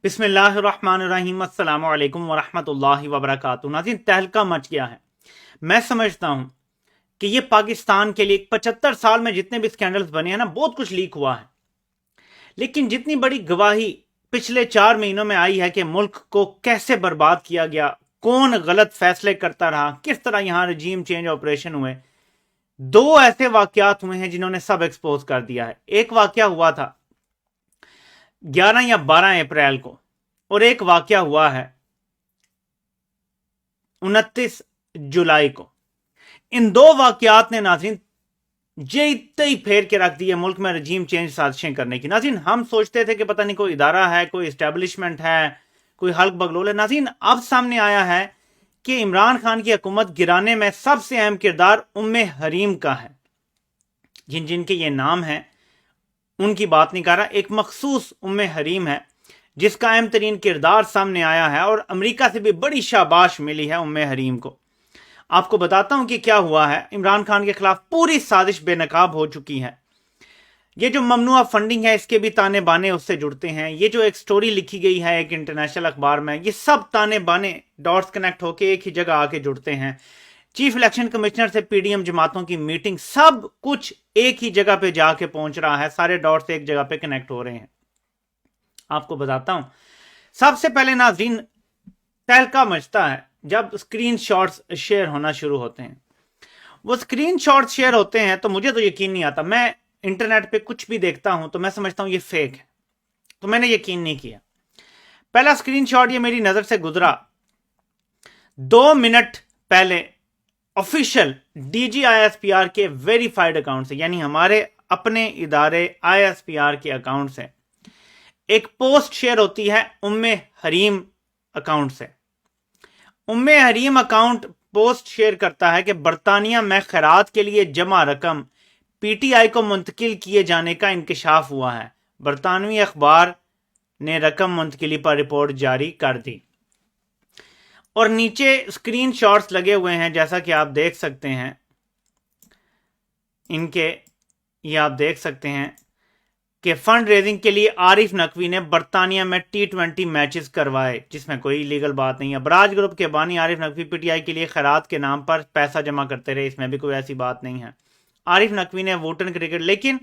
बिस्मिल्लाहिर्रहमानिर्रहीम अस्सलामु अलैकुम वरहमतुल्लाहि वबरकातुहू। नाज़रीन, तहलका मच गया है। मैं समझता हूं कि ये पाकिस्तान के लिए 75 साल में जितने भी स्कैंडल्स बने हैं ना, बहुत कुछ लीक हुआ है, लेकिन जितनी बड़ी गवाही पिछले 4 महीनों में आई है कि मुल्क को कैसे बर्बाद किया गया, कौन गलत फैसले करता रहा, किस तरह यहां रजीम चेंज ऑपरेशन हुए। दो ऐसे वाकयात हुए हैं जिन्होंने सब एक्सपोज कर दिया है। एक वाकया हुआ था 11 या 12 अप्रैल को, और एक वाकया हुआ है 29 जुलाई को। इन दो वाकयात ने नाज़रीन जेते फेर के रख दिए मुल्क में रजीम चेंज साजिशें करने की। नाज़रीन, हम सोचते थे कि पता नहीं कोई इदारा है, कोई इस्टेब्लिशमेंट है, कोई हल्क बगलोल है। नाज़रीन, अब सामने आया है कि इमरान खान की हुकूमत गिराने में सबसे अहम किरदार उम्मे हरीम का है। जिन जिनके ये नाम हैं उनकी बात नहीं कर रहा, एक मखसूस उम्मे हरीम है जिसका अहम तरीन किरदार सामने आया है, और अमेरिका से भी बड़ी शाबाश मिली है उम्मे हरीम को। आपको बताता हूं कि क्या हुआ है। इमरान खान के खिलाफ पूरी साजिश बेनकाब हो चुकी है। ये जो ममनुआ फंडिंग है, इसके भी ताने बाने उससे जुड़ते हैं। ये जो एक स्टोरी लिखी गई है एक इंटरनेशनल अखबार में, ये सब ताने बाने डॉट्स कनेक्ट होकर एक ही जगह आके जुड़ते हैं। चीफ इलेक्शन कमिश्नर से पीडीएम जमातों की मीटिंग, सब कुछ एक ही जगह पे जाके पहुंच रहा है, सारे डॉट्स एक जगह पे कनेक्ट हो रहे हैं। आपको बताता हूं, सबसे पहले नाज़रीन, तहलका मचता है जब स्क्रीन शॉट्स शेयर होना शुरू होते हैं। वो स्क्रीन शॉट्स शेयर होते हैं तो मुझे तो यकीन नहीं आता। मैं इंटरनेट पे कुछ भी देखता हूं तो मैं समझता हूं ये फेक है, तो मैंने यकीन नहीं किया। पहला स्क्रीन शॉट ये मेरी नजर से गुजरा 2 मिनट पहले ऑफिशियल डीजी आईएसपीआर के वेरीफाइड अकाउंट से, यानी हमारे अपने इदारे आईएसपीआर के अकाउंट से एक पोस्ट शेयर होती है उम्मे हरीम अकाउंट से। उम्मे हरीम अकाउंट पोस्ट शेयर करता है कि बरतानिया में खैरात के लिए जमा रकम पीटीआई को मुंतकिल किए जाने का इंकशाफ हुआ है। बरतानवी अखबार ने रकम मुंतकिली पर रिपोर्ट जारी कर दी, और नीचे स्क्रीन शॉट्स लगे हुए हैं जैसा कि आप देख सकते हैं इनके। ये आप देख सकते हैं कि फंड रेजिंग के लिए आरिफ नकवी ने बरतानिया में T20 मैचेस करवाए, जिसमें कोई लीगल बात नहीं है। बराज ग्रुप के बानी आरिफ नकवी पीटीआई के लिए खैरात के नाम पर पैसा जमा करते रहे, इसमें भी कोई ऐसी बात नहीं है। आरिफ नकवी ने वोटन क्रिकेट, लेकिन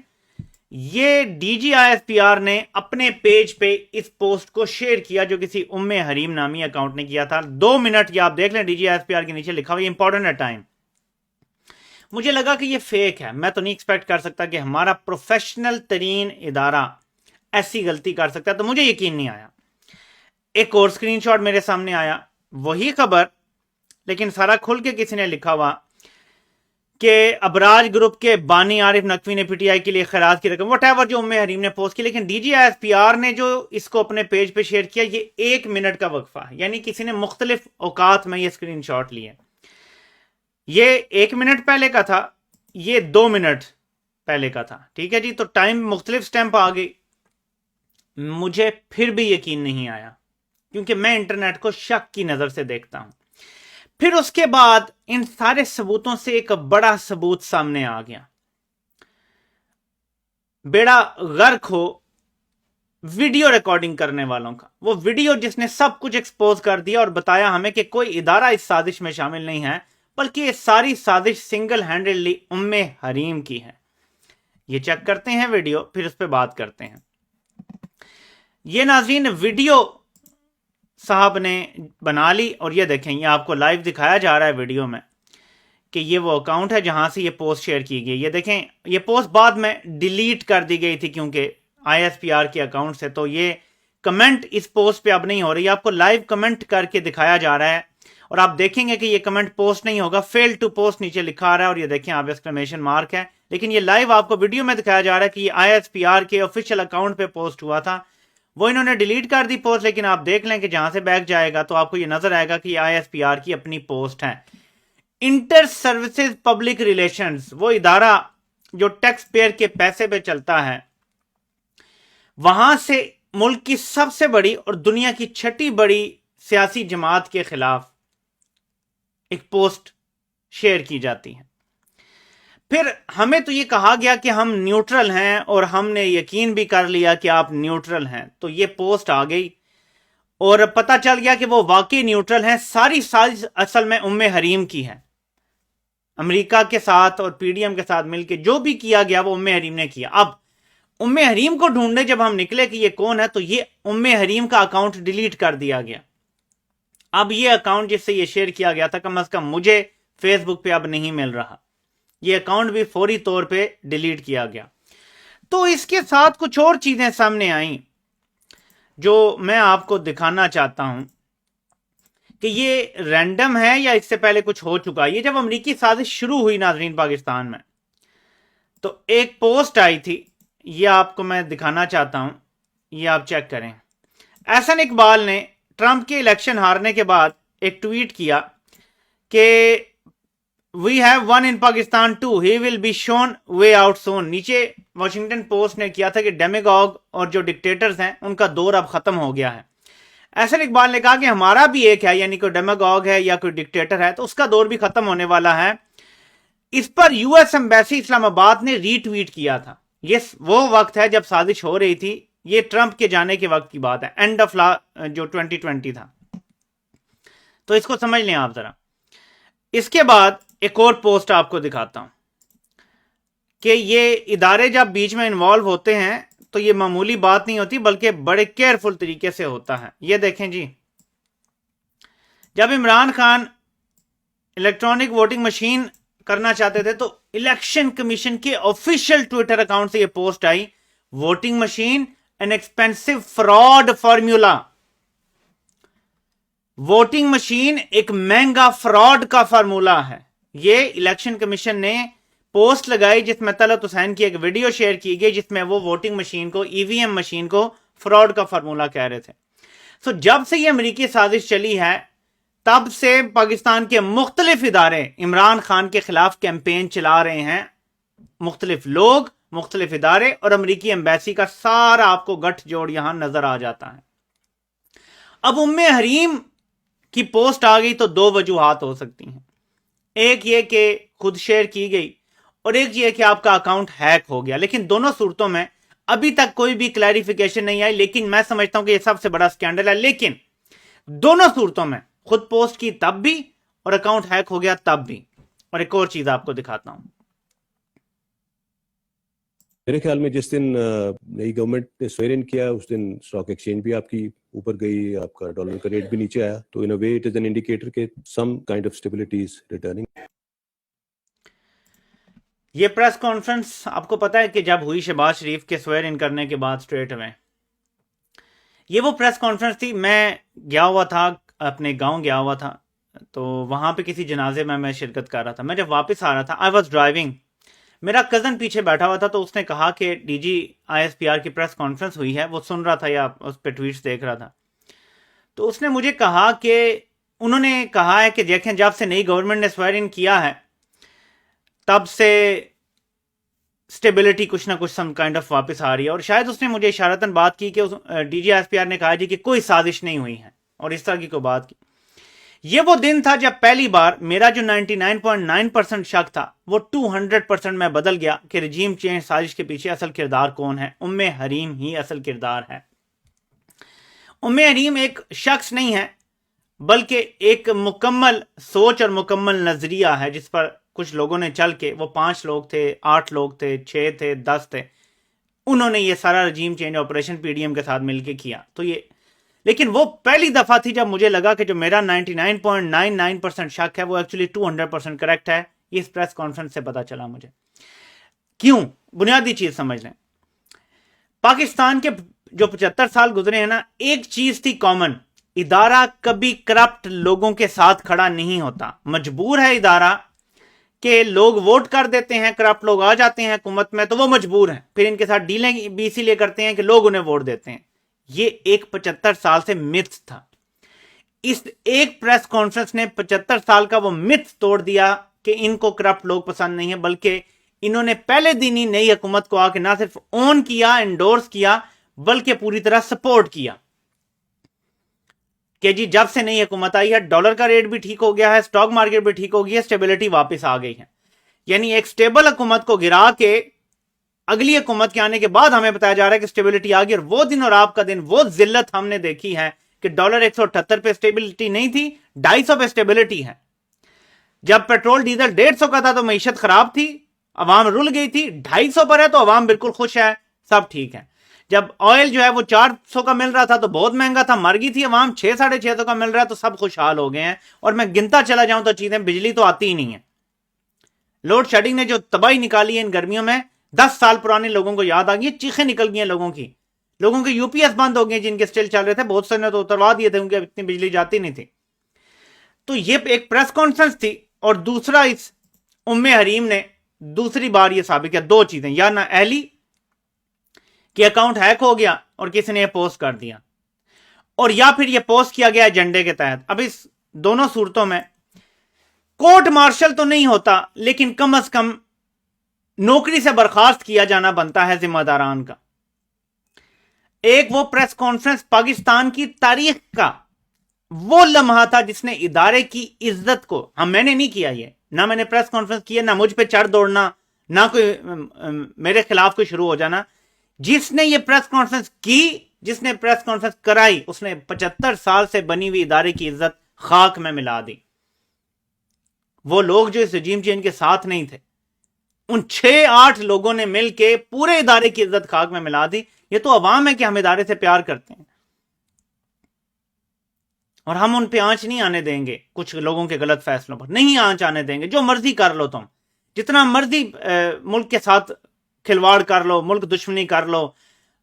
ये डीजीआईएसपीआर ने अपने पेज पे इस पोस्ट को शेयर किया जो किसी उम्मे हरीम नामी अकाउंट ने किया था। 2 मिनट, ये आप देख लें, डीजीआईएसपीआर के नीचे लिखा हुआ इंपॉर्टेंट है टाइम। मुझे लगा कि ये फेक है। मैं तो नहीं एक्सपेक्ट कर सकता कि हमारा प्रोफेशनल तरीन इदारा ऐसी गलती कर सकता है, तो मुझे यकीन नहीं आया। एक और स्क्रीनशॉट मेरे सामने आया, वही खबर, लेकिन सारा खुल के किसी ने लिखा हुआ कि अबराज ग्रुप के बानी आरिफ नकवी ने पीटीआई के लिए खैरात की रकम, वट जो उम्मे हरीम ने पोस्ट की, लेकिन डीजीआईएसपीआर ने जो इसको अपने पेज पे शेयर किया, ये 1 मिनट का वक्फा है, यानी किसी ने मुख्तलिफ औकात में ये स्क्रीनशॉट लिए। ये 1 मिनट पहले का था, ये 2 मिनट पहले का था। ठीक है जी, तो टाइम मुख्तलिफ स्टैंप आ गई। मुझे फिर भी यकीन नहीं आया, क्योंकि मैं इंटरनेट को शक की नजर से देखता हूं। फिर उसके बाद इन सारे सबूतों से एक बड़ा सबूत सामने आ गया। बेड़ा गर्क हो वीडियो रिकॉर्डिंग करने वालों का। वो वीडियो जिसने सब कुछ एक्सपोज कर दिया और बताया हमें कि कोई इदारा इस साजिश में शामिल नहीं है, बल्कि ये सारी साजिश सिंगल हैंडेडली उम्मे हरीम की है। ये चेक करते हैं वीडियो, फिर उस पर बात करते हैं। ये नाज़रीन वीडियो साहब ने बना ली, और ये देखें, ये आपको लाइव दिखाया जा रहा है वीडियो में कि ये वो अकाउंट है जहां से ये पोस्ट शेयर की गई। ये देखें, ये पोस्ट बाद में डिलीट कर दी गई थी क्योंकि आईएसपीआर के अकाउंट से, तो ये कमेंट इस पोस्ट पे अब नहीं हो रही। आपको लाइव कमेंट करके दिखाया जा रहा है, और आप देखेंगे कि ये कमेंट पोस्ट नहीं होगा, फेल टू पोस्ट नीचे लिखा आ रहा है, और ये देखें आप एक्सक्लेमेशन मार्क है। लेकिन ये लाइव आपको वीडियो में दिखाया जा रहा है कि ये आईएसपीआर के ऑफिशियल अकाउंट पे पोस्ट हुआ था। वो इन्होंने डिलीट कर दी पोस्ट, लेकिन आप देख लें कि जहां से बैक जाएगा तो आपको ये नजर आएगा कि ये आईएसपीआर की अपनी पोस्ट है। इंटर सर्विसेज पब्लिक रिलेशंस, वो इदारा जो टैक्स पेयर के पैसे पे चलता है, वहां से मुल्क की सबसे बड़ी और दुनिया की 6ठी बड़ी सियासी जमात के खिलाफ एक पोस्ट शेयर की जाती है। फिर हमें तो ये कहा गया कि हम न्यूट्रल हैं, और हमने यकीन भी कर लिया कि आप न्यूट्रल हैं। तो ये पोस्ट आ गई, और पता चल गया कि वो वाकई न्यूट्रल हैं। सारी साजिश असल में उम्मे हरीम की है। अमेरिका के साथ और पीडीएम के साथ मिलकर जो भी किया गया वो उम्मे हरीम ने किया। अब उम्मे हरीम को ढूंढने जब हम निकले कि ये कौन है, तो ये उम्मे हरीम का अकाउंट डिलीट कर दिया गया। अब ये अकाउंट जिससे ये शेयर किया गया था, कम से कम मुझे फेसबुक पे अब नहीं मिल रहा। ये अकाउंट भी फौरी तौर पे डिलीट किया गया। तो इसके साथ कुछ और चीजें सामने आई जो मैं आपको दिखाना चाहता हूं कि ये रैंडम है या इससे पहले कुछ हो चुका है। ये जब अमेरिकी साजिश शुरू हुई नाजरीन पाकिस्तान में, तो एक पोस्ट आई थी, ये आपको मैं दिखाना चाहता हूं, ये आप चेक करें। एहसन इकबाल ने ट्रंप के इलेक्शन हारने के बाद एक ट्वीट किया कि we have won in Pakistan too, he will be shown way out soon. नीचे वॉशिंगटन पोस्ट ने किया था कि डेमेगॉग और जो डिक्टेटर्स हैं उनका दौर अब खत्म हो गया है। एहसन इकबाल ने कहा कि हमारा भी एक है, यानी कोई डेमेगॉग है या कोई डिक्टेटर है तो उसका दौर भी खत्म होने वाला है। इस पर यूएस एम्बेसी इस्लामाबाद ने रीट्वीट किया था। ये वो वक्त है जब साजिश हो रही थी, ये ट्रंप के जाने के वक्त की बात है, एंड ऑफ जो 2020 था। तो इसको समझ लें आप जरा। इसके बाद एक और पोस्ट आपको दिखाता हूं कि ये इदारे जब बीच में इन्वॉल्व होते हैं तो ये मामूली बात नहीं होती, बल्कि बड़े केयरफुल तरीके से होता है। ये देखें जी, जब Imran Khan electronic voting machine करना चाहते थे तो इलेक्शन कमीशन के ऑफिशियल ट्विटर अकाउंट से ये post I, voting machine an expensive fraud formula. Voting machine एक महंगा फ्रॉड का फार्मूला है। ये इलेक्शन कमीशन ने पोस्ट लगाई जिसमें तलत हुसैन की एक वीडियो शेयर की गई जिसमें वो वोटिंग मशीन को, ईवीएम मशीन को फ्रॉड का फार्मूला कह रहे थे। सो जब से ये अमेरिकी साजिश चली है तब से पाकिस्तान के मुख्तलिफ इदारे इमरान खान के खिलाफ कैंपेन चला रहे हैं। मुख्तलिफ लोग, मुख्तलिफ इदारे और अमेरिकी एम्बेसी का सारा आपको गठजोड़ यहां नजर आ जाता है। अब उम्मे हरीम की पोस्ट आ गई तो दो वजूहात हो सकती हैं। एक ये कि खुद शेयर की गई और एक ये कि आपका अकाउंट हैक हो गया। लेकिन दोनों सूरतों में अभी तक कोई भी क्लैरिफिकेशन नहीं आई। लेकिन मैं समझता हूं कि यह सबसे बड़ा स्कैंडल है। लेकिन दोनों सूरतों में खुद पोस्ट की तब भी और अकाउंट हैक हो गया तब भी। और एक और चीज आपको दिखाता हूं। मेरे ख्याल में जिस दिन नई गवर्नमेंट ने स्वेयर इन किया उस दिन स्टॉक एक्सचेंज भी आपकी ऊपर गई, आपका डॉलर का रेट भी नीचे आया। तो in a way it is an indicator के some kind of stability is returning. ये प्रेस कॉन्फ्रेंस आपको पता है कि जब हुई शहबाज शरीफ के स्वेयर इन करने के बाद स्ट्रेट में, ये वो प्रेस कॉन्फ्रेंस थी। मैं गया हुआ था, अपने गांव गया हुआ था, तो वहां पे किसी जनाजे में मैं शिरकत कर रहा था। मैं जब वापस आ रहा था, आई वॉज ड्राइविंग, मेरा कजन पीछे बैठा हुआ था। तो उसने कहा कि डीजी आईएसपीआर की प्रेस कॉन्फ्रेंस हुई है, वो सुन रहा था या उस पर ट्वीट्स देख रहा था। तो उसने मुझे कहा कि उन्होंने कहा है कि देखें जब से नई गवर्नमेंट ने स्वेयर इन किया है तब से स्टेबिलिटी कुछ ना कुछ सम काइंड ऑफ वापस आ रही है। और शायद उसने मुझे इशारतन बात की कि डीजी आईएसपीआर ने कहा जी कि कोई साजिश नहीं हुई है और इस तरह की कोई बात की। ये वो दिन था जब पहली बार मेरा जो 99.9% शक था वो 200% में बदल गया कि रजीम चेंज साजिश के पीछे असल किरदार कौन है। उम्मे हरीम ही असल किरदार है। उम्मे हरीम एक शख्स नहीं है बल्कि एक मुकम्मल सोच और मुकम्मल नजरिया है जिस पर कुछ लोगों ने चल के, वो 5 लोग थे, 8 लोग थे, 6 थे, 10 थे, उन्होंने ये सारा रजीम चेंज ऑपरेशन पीडीएम के साथ मिलकर किया। तो ये, लेकिन वो पहली दफा थी जब मुझे लगा कि जो मेरा 99.99% शक है वो एक्चुअली 200% करेक्ट है। इस प्रेस कॉन्फ्रेंस से पता चला मुझे। क्यों? बुनियादी चीज समझ लें। पाकिस्तान के जो 75 साल गुजरे हैं ना, एक चीज थी कॉमन, इदारा कभी करप्ट लोगों के साथ खड़ा नहीं होता। मजबूर है इदारा कि लोग वोट कर देते हैं, करप्ट लोग आ जाते हैं हुकूमत में तो वो मजबूर हैं, फिर इनके साथ डीलें भी इसीलिए करते हैं कि लोग उन्हें वोट देते हैं। ये एक 75 साल से मिथ था। इस एक प्रेस कॉन्फ्रेंस ने 75 साल का वो मिथ तोड़ दिया कि इनको करप्ट लोग पसंद नहीं है, बल्कि इन्होंने पहले दिन ही नई हुकूमत को आके ना सिर्फ ऑन किया, एंडोर्स किया, बल्कि पूरी तरह सपोर्ट किया कि जी जब से नई हुकूमत आई है डॉलर का रेट भी ठीक हो गया है, स्टॉक मार्केट भी ठीक हो गई है, स्टेबिलिटी वापस आ गई है। यानी एक स्टेबल हुकूमत को गिरा के अगली हुकूमत के आने के बाद हमें बताया जा रहा है कि स्टेबिलिटी आ गई। और वो दिन और आपका दिन, वो जिल्लत हमने देखी है کہ $178 पे स्टेबिलिटी नहीं थी, 250 पे स्टेबिलिटी है। जब पेट्रोल डीजल 150 का था तो मईशत खराब थी, अवाम रुल गई थी। 250 पर है तो अवाम बिल्कुल खुश है, सब ठीक है। जब ऑयल जो है वो 400 का मिल रहा था तो बहुत महंगा था, मर गई थी अवाम। 600-650 का मिल रहा है तो सब खुशहाल हो गए हैं। और मैं गिनता चला जाऊं तो चीजें, बिजली तो आती ही नहीं है। लोड शेडिंग ने जो तबाही निकाली है इन गर्मियों में, 10 साल पुराने लोगों को याद आ गई, चीखें निकल गई हैं लोगों की। लोगों के यूपीएस बंद हो गए जिनके स्टिल चल रहे थे, बहुत से ने तो उतरवा दिए थे, उनकी इतनी बिजली जाती नहीं थी। तो ये एक प्रेस कॉन्फ्रेंस थी। और दूसरा, इस उम्मे हरीम ने दूसरी बार ये साबित किया, दो चीजें, या ना अहली कि अकाउंट हैक हो गया और किसी ने ये पोस्ट कर दिया, और या फिर ये पोस्ट किया गया एजेंडे के तहत। अब इस दोनों सूरतों में कोर्ट मार्शल तो नहीं होता, लेकिन कम से कम नौकरी से बर्खास्त किया जाना बनता है जिम्मेदारान का। एक वो प्रेस कॉन्फ्रेंस पाकिस्तान की तारीख का वो लम्हा था जिसने इदारे की इज्जत को, मैंने नहीं किया ये, ना मैंने प्रेस कॉन्फ्रेंस किया, ना मुझ पे चढ़ दौड़ना, ना कोई मेरे खिलाफ कोई शुरू हो जाना। जिसने ये प्रेस कॉन्फ्रेंस की, जिसने प्रेस कॉन्फ्रेंस कराई, उसने 75 साल से बनी हुई इदारे की इज्जत खाक में मिला दी। वो लोग जो इस रजीम चेंज के साथ नहीं थे, उन 6-8 लोगों ने मिलकर पूरे इदारे की इज्जत खाक में मिला दी। ये तो अवाम है कि हम इदारे से प्यार करते हैं और हम उन पे आंच नहीं आने देंगे। कुछ लोगों के गलत फैसलों पर नहीं आंच आने देंगे। जो मर्जी कर लो तुम, जितना मर्जी मुल्क के साथ खिलवाड़ कर लो, मुल्क दुश्मनी कर लो,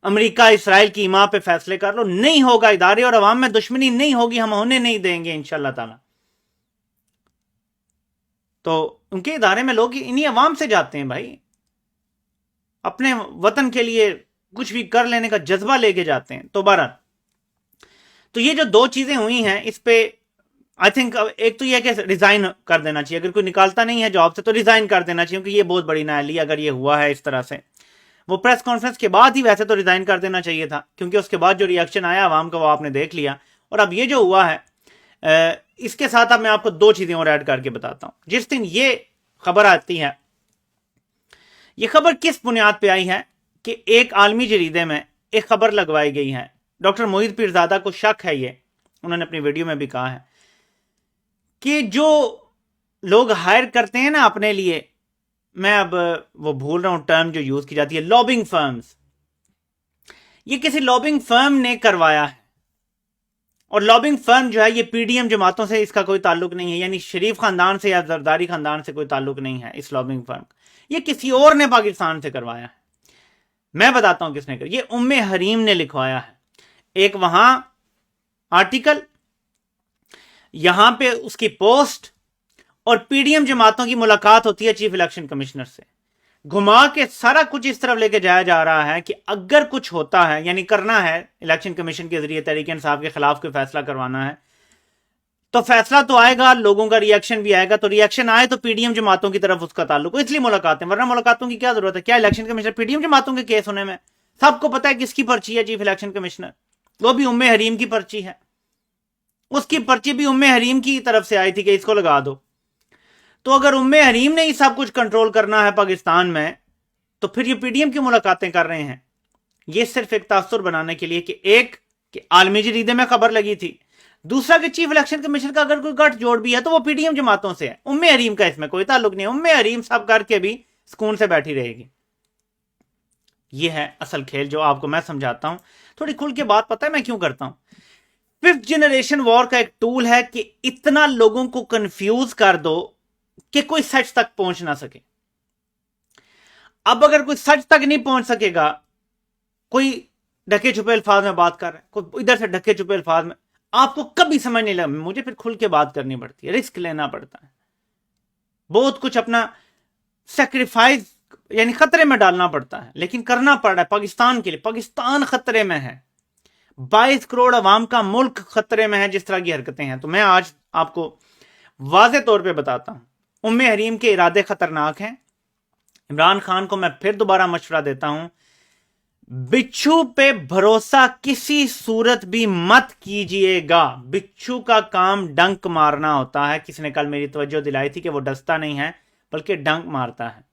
अमेरिका इसराइल की ईमा पे फैसले कर लो, नहीं होगा। इदारे और अवाम में दुश्मनी नहीं होगी, हम होने नहीं देंगे इंशाअल्लाह ताला। तो उनके इदारे में लोग इन्हीं अवाम से जाते हैं भाई, अपने वतन के लिए कुछ भी कर लेने का जज्बा लेके जाते हैं। तो बहरहाल, तो ये जो दो चीजें हुई हैं, इस पे आई थिंक एक तो ये कि रिजाइन कर देना चाहिए। अगर कोई निकालता नहीं है जॉब से तो रिजाइन कर देना चाहिए, क्योंकि ये बहुत बड़ी नाअहली अगर ये हुआ है इस तरह से। वो प्रेस कॉन्फ्रेंस के बाद ही वैसे तो रिजाइन कर देना चाहिए था, क्योंकि उसके बाद जो रिएक्शन आया आवाम का वो आपने देख लिया। और अब ये जो हुआ है, इसके साथ अब मैं आपको दो चीजें और ऐड करके बताता हूं। जिस दिन ये खबर आती है, ये खबर किस बुनियाद पे आई है कि एक आलमी जरीदे में एक खबर लगवाई गई है। डॉक्टर मोहित पीरजादा को शक है, ये उन्होंने अपनी वीडियो में भी कहा है कि जो लोग हायर करते हैं ना अपने लिए, मैं अब वो भूल रहा हूं टर्म जो यूज की जाती है, लॉबिंग फर्म्स, ये किसी लॉबिंग फर्म ने करवाया है। और लॉबिंग फर्म जो है ये पीडीएम जमातों से इसका कोई ताल्लुक नहीं है, यानी शरीफ खानदान से या जरदारी खानदान से कोई ताल्लुक नहीं है इस लॉबिंग फर्म का। ये किसी और ने पाकिस्तान से करवाया है। मैं बताता हूं किसने कर, ये उम्मे हरीम ने लिखवाया है। एक वहां आर्टिकल, यहां पे उसकी पोस्ट, और पीडीएम जमातों की मुलाकात होती है चीफ इलेक्शन कमिश्नर से। घुमा के सारा कुछ इस तरफ लेके जाया जा रहा है कि अगर कुछ होता है, यानी करना है इलेक्शन कमीशन के जरिए तहरीक इंसाफ के खिलाफ कोई फैसला करवाना है, तो फैसला तो आएगा, लोगों का रिएक्शन भी आएगा। तो रिएक्शन आए तो पीडीएम जमातों की तरफ उसका ताल्लुक, इसलिए मुलाकातें, वरना मुलाकातों की क्या जरूरत है? क्या इलेक्शन कमिश्नर पीडीएम जमातों के केस होने में? सबको पता है किसकी पर्ची है चीफ इलेक्शन कमिश्नर, वो भी उम्मे हरीम की पर्ची है। उसकी पर्ची भी उम्मे हरीम की तरफ से आई थी कि इसको लगा दो। तो अगर उम्मे हरीम ने ही सब कुछ कंट्रोल करना है पाकिस्तान में, तो फिर ये पीडीएम की मुलाकातें कर रहे हैं। ये सिर्फ एक तासुर बनाने के लिए कि एक कि आलमी जरीदे में खबर लगी थी, दूसरा कि चीफ इलेक्शन कमीशन का अगर कोई गठ जोड़ भी है तो वो पीडीएम जमातों से है। उम्मे हरीम का इसमें कोई ताल्लुक नहीं है। उम्मे हरीम सब करके भी सुकून से बैठी रहेगी। ये है असल खेल जो आपको मैं समझाता हूं। थोड़ी खुल के बात पता है मैं क्यों करता हूं? 5th जनरेशन वॉर का एक टूल है कि इतना लोगों को कंफ्यूज कर दो कि कोई सच तक पहुंच ना सके। अब अगर कोई सच तक नहीं पहुंच सकेगा, कोई ढके छुपे अल्फाज में बात कर रहा है, कोई इधर से ढके छुपे अल्फाज में, आपको कभी समझ नहीं लगा। मुझे फिर खुल के बात करनी पड़ती है, रिस्क लेना पड़ता है, बहुत कुछ अपना सेक्रीफाइस यानी खतरे में डालना पड़ता है, लेकिन करना पड़ रहा है पाकिस्तान के लिए। पाकिस्तान खतरे में है, 22 करोड़ अवाम का मुल्क खतरे में है जिस तरह की हरकतें हैं। तो मैं आज आपको वाज़े तौर पे बताता हूं, उम्मे हरीम के इरादे खतरनाक हैं। इमरान खान को मैं फिर दोबारा मशवरा देता हूं, बिच्छू पे भरोसा किसी सूरत भी मत कीजिएगा। बिच्छू का काम डंक मारना होता है। किसी ने कल मेरी तवज्जो दिलाई थी कि वो डसता नहीं है बल्कि डंक मारता है।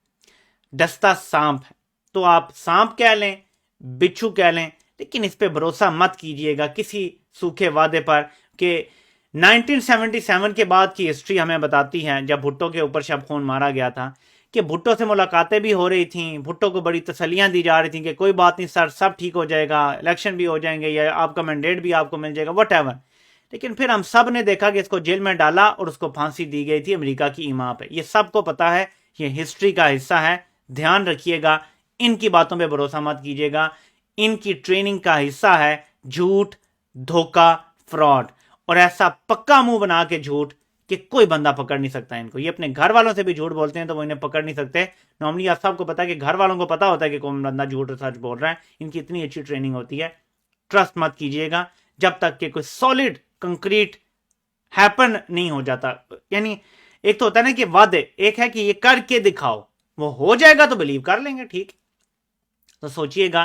डसता सांप है, तो आप सांप कह लें, बिच्छू कह लें, लेकिन इस पे भरोसा मत कीजिएगा। किसी सूखे वादे पर कि 1977 के बाद की हिस्ट्री हमें बताती है, जब भुट्टो के ऊपर शब खून मारा गया था, कि भुट्टो से मुलाकातें भी हो रही थीं, भुट्टो को बड़ी तसल्लियां दी जा रही थीं कि कोई बात नहीं सर, सब ठीक हो जाएगा, इलेक्शन भी हो जाएंगे, या आपका मैंडेट भी आपको मिल जाएगा, व्हाटएवर। लेकिन फिर हम सब ने देखा कि इसको जेल में डाला और उसको फांसी दी गई थी अमेरिका की ईमा पे। ये सबको पता है, ये हिस्ट्री का हिस्सा है, ध्यान रखिएगा, इनकी बातों पे भरोसा मत कीजिएगा। इनकी ट्रेनिंग का हिस्सा है झूठ, धोखा, फ्रॉड, और ऐसा पक्का मुंह बना के झूठ कि कोई बंदा पकड़ नहीं सकता इनको। ये अपने घर वालों से भी झूठ बोलते हैं तो वो इन्हें पकड़ नहीं सकते। नॉर्मली आप सबको पता है कि घर वालों को पता होता है कि कौन बंदा झूठ और सच बोल रहा है। इनकी इतनी अच्छी ट्रेनिंग होती है, ट्रस्ट मत कीजिएगा जब तक कि कोई सॉलिड कंक्रीट हैपन नहीं हो जाता। यानी एक तो होता है ना कि वादे, एक है कि ये करके दिखाओ, वो हो जाएगा तो बिलीव कर लेंगे, ठीक। तो सोचिएगा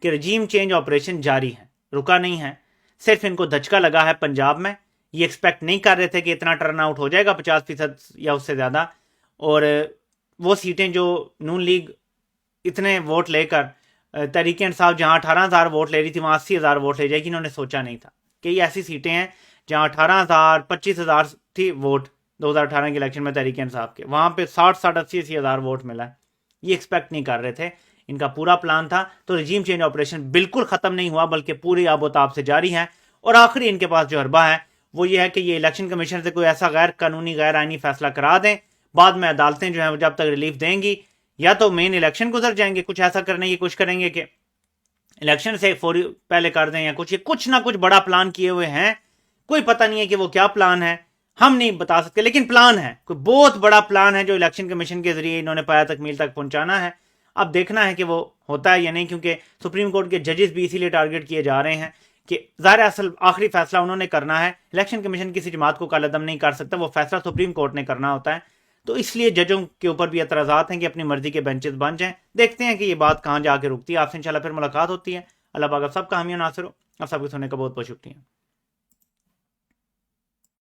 कि रजीम चेंज ऑपरेशन जारी है, रुका नहीं है। सिर्फ इनको धचका लगा है पंजाब में। ये एक्सपेक्ट नहीं कर रहे थे कि इतना टर्न आउट हो जाएगा, 50% या उससे ज़्यादा। और वो सीटें जो नून लीग इतने वोट लेकर, तहरीक इंसाफ जहां 18,000 वोट ले रही थी वहां 80,000 वोट ले जाएगी, इन्होंने सोचा नहीं था कि ये ऐसी सीटें हैं जहां 18,000 25,000 थी वोट 2018 के इलेक्शन में तहरीक इंसाफ के, वहां पे 60 80 हज़ार वोट मिला है। ये एक्सपेक्ट नहीं कर रहे थे, इनका पूरा प्लान था। तो रजीम चेंज ऑपरेशन बिल्कुल खत्म नहीं हुआ, बल्कि पूरी आबोताब से जारी है। और आखिरी इनके पास जो हरबा है वो ये है कि ये इलेक्शन कमीशन से कोई ऐसा गैर कानूनी गैर आईनी फैसला करा दें, बाद में अदालतें जो है जब तक रिलीफ देंगी, या तो मेन इलेक्शन गुजर जाएंगे, कुछ ऐसा करने की कोशिश करेंगे कि इलेक्शन से फौरी पहले कर दें, या कुछ ना कुछ बड़ा प्लान किए हुए हैं। कोई पता नहीं है कि वो क्या प्लान है, हम नहीं बता सकते, लेकिन प्लान है, कोई बहुत बड़ा प्लान है जो इलेक्शन कमीशन के जरिए इन्होंने पाया तकमील तक पहुंचाना है। अब देखना है कि वो होता है या नहीं, क्योंकि सुप्रीम कोर्ट के जजेस भी इसीलिए टारगेट किए जा रहे हैं कि ज़ाहिर असल आखिरी फैसला उन्होंने करना है। इलेक्शन कमीशन किसी जमात को कालेदम नहीं कर सकता, वो फैसला सुप्रीम कोर्ट ने करना होता है। तो इसलिए जजों के ऊपर भी एतराज़ात हैं कि अपनी मर्जी के बेंचेस बन जाएं। देखते हैं कि ये बात कहाँ जाके रुकती है। आपसे इंशाल्लाह फिर मुलाकात होती है। अल्लाह पाक आप सबका हामी नासिर हो। आप सबके सुनने का बहुत बहुत शुक्रिया।